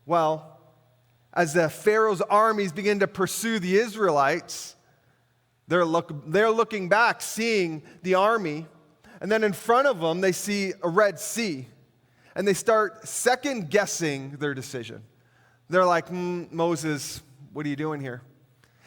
Well, as the Pharaoh's armies begin to pursue the Israelites, they're looking back, seeing the army, and then in front of them, they see a Red Sea, and they start second-guessing their decision. They're like, Moses, what are you doing here?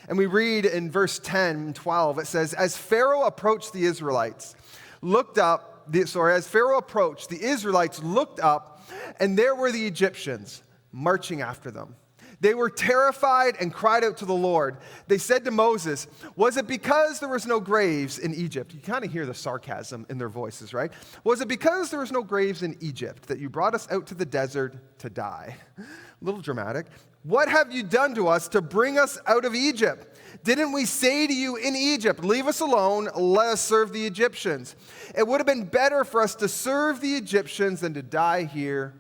And we read in verse 10 and 12, it says, as Pharaoh approached, the Israelites looked up, the Israelites looked up, and there were the Egyptians marching after them. They were terrified and cried out to the Lord. They said to Moses, was it because there was no graves in Egypt? You kind of hear the sarcasm in their voices, right? Was it because there was no graves in Egypt that you brought us out to the desert to die? A little dramatic. What have you done to us to bring us out of Egypt? Didn't we say to you in Egypt, leave us alone, let us serve the Egyptians? It would have been better for us to serve the Egyptians than to die here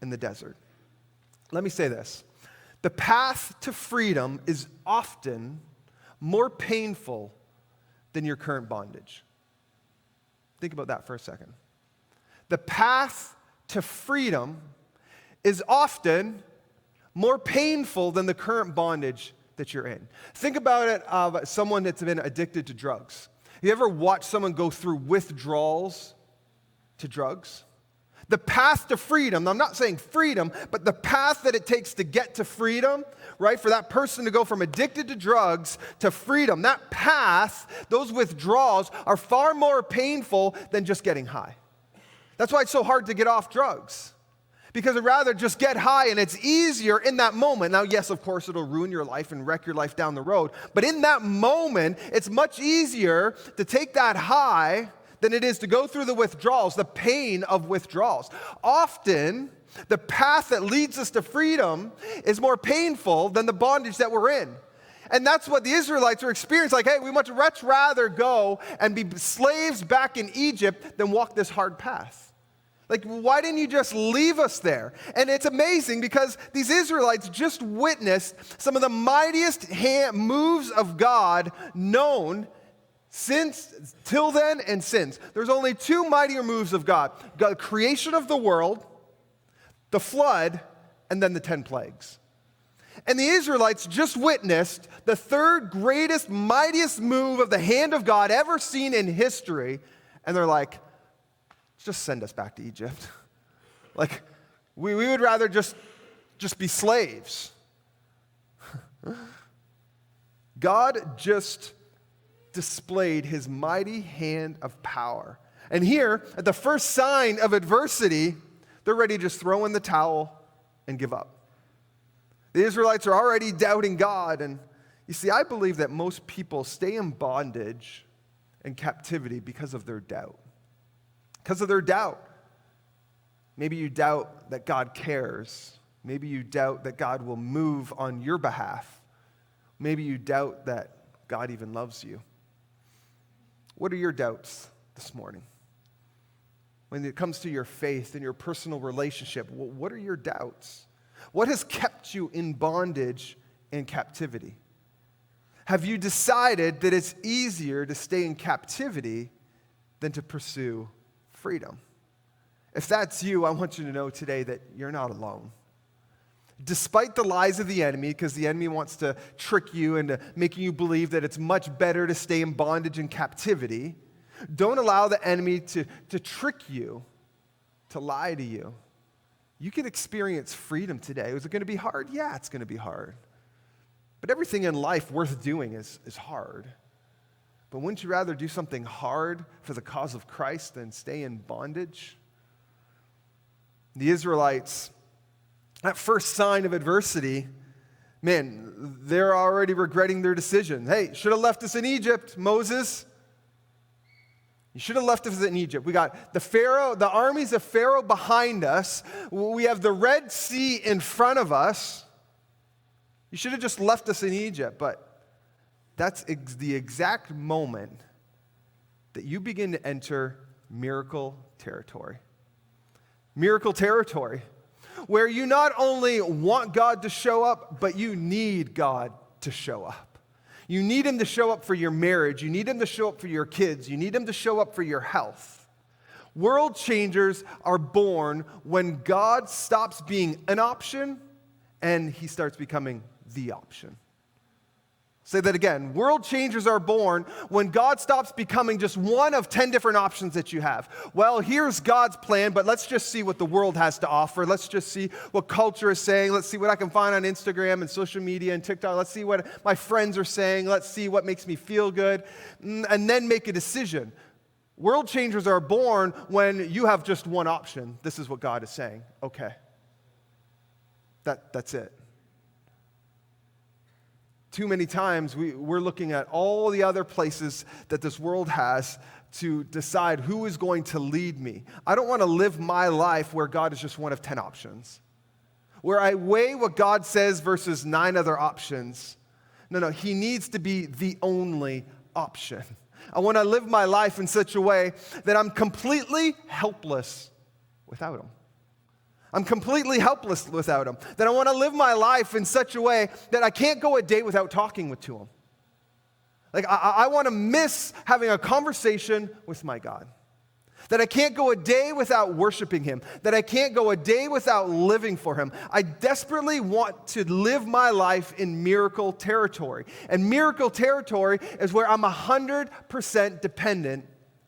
in the desert. Let me say this. The path to freedom is often more painful than your current bondage. Think about that for a second. The path to freedom is often more painful than the current bondage that you're in. Think about it of someone that's been addicted to drugs. You ever watch someone go through withdrawals to drugs? The path to freedom, I'm not saying freedom, but the path that it takes to get to freedom, right? For that person to go from addicted to drugs to freedom, that path, those withdrawals are far more painful than just getting high. That's why it's so hard to get off drugs. Because I'd rather just get high, and it's easier in that moment. Now, yes, of course, it'll ruin your life and wreck your life down the road. But in that moment, it's much easier to take that high than it is to go through the withdrawals, the pain of withdrawals. Often, the path that leads us to freedom is more painful than the bondage that we're in. And that's what the Israelites were experiencing. Like, hey, we much rather go and be slaves back in Egypt than walk this hard path. Like, why didn't you just leave us there? And it's amazing because these Israelites just witnessed some of the mightiest moves of God known since, till then and since. There's only two mightier moves of God. The creation of the world, the flood, and then the 10 plagues. And the Israelites just witnessed the third greatest, mightiest move of the hand of God ever seen in history. And they're like, just send us back to Egypt. Like, we would rather just be slaves. God just displayed his mighty hand of power. And here, at the first sign of adversity, they're ready to just throw in the towel and give up. The Israelites are already doubting God. And you see, I believe that most people stay in bondage and captivity because of their doubt. Because of their doubt. Maybe you doubt that God cares. Maybe you doubt that God will move on your behalf. Maybe you doubt that God even loves you. What are your doubts this morning? When it comes to your faith and your personal relationship, what are your doubts? What has kept you in bondage and captivity? Have you decided that it's easier to stay in captivity than to pursue freedom? If that's you, I want you to know today that you're not alone. Despite the lies of the enemy, because the enemy wants to trick you into making you believe that it's much better to stay in bondage and captivity, don't allow the enemy to trick you, to lie to you. You can experience freedom today. Is it going to be hard? Yeah, it's going to be hard. But everything in life worth doing is hard. But wouldn't you rather do something hard for the cause of Christ than stay in bondage? The Israelites, that first sign of adversity, man, they're already regretting their decision. Hey, should have left us in Egypt, Moses. You should have left us in Egypt. We got the armies of Pharaoh behind us. We have the Red Sea in front of us. You should have just left us in Egypt, but that's the exact moment that you begin to enter miracle territory. Miracle territory, where you not only want God to show up, but you need God to show up. You need him to show up for your marriage. You need him to show up for your kids. You need him to show up for your health. World changers are born when God stops being an option and he starts becoming the option. Say that again. World changers are born when God stops becoming just one of 10 different options that you have. Well, here's God's plan, but let's just see what the world has to offer. Let's just see what culture is saying. Let's see what I can find on Instagram and social media and TikTok. Let's see what my friends are saying. Let's see what makes me feel good, and then make a decision. World changers are born when you have just one option. This is what God is saying. Okay. That's it. Too many times we're looking at all the other places that this world has to decide who is going to lead me. I don't want to live my life where God is just one of 10 options, where I weigh what God says versus 9 other options. No, he needs to be the only option. I want to live my life in such a way that I'm completely helpless without him. I'm completely helpless without him. That I want to live my life in such a way that I can't go a day without talking to him. Like, I want to miss having a conversation with my God. That I can't go a day without worshiping him. That I can't go a day without living for him. I desperately want to live my life in miracle territory. And miracle territory is where I'm 100% dependent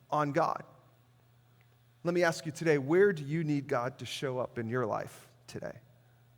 on God. Let me ask you today, where do you need God to show up in your life today?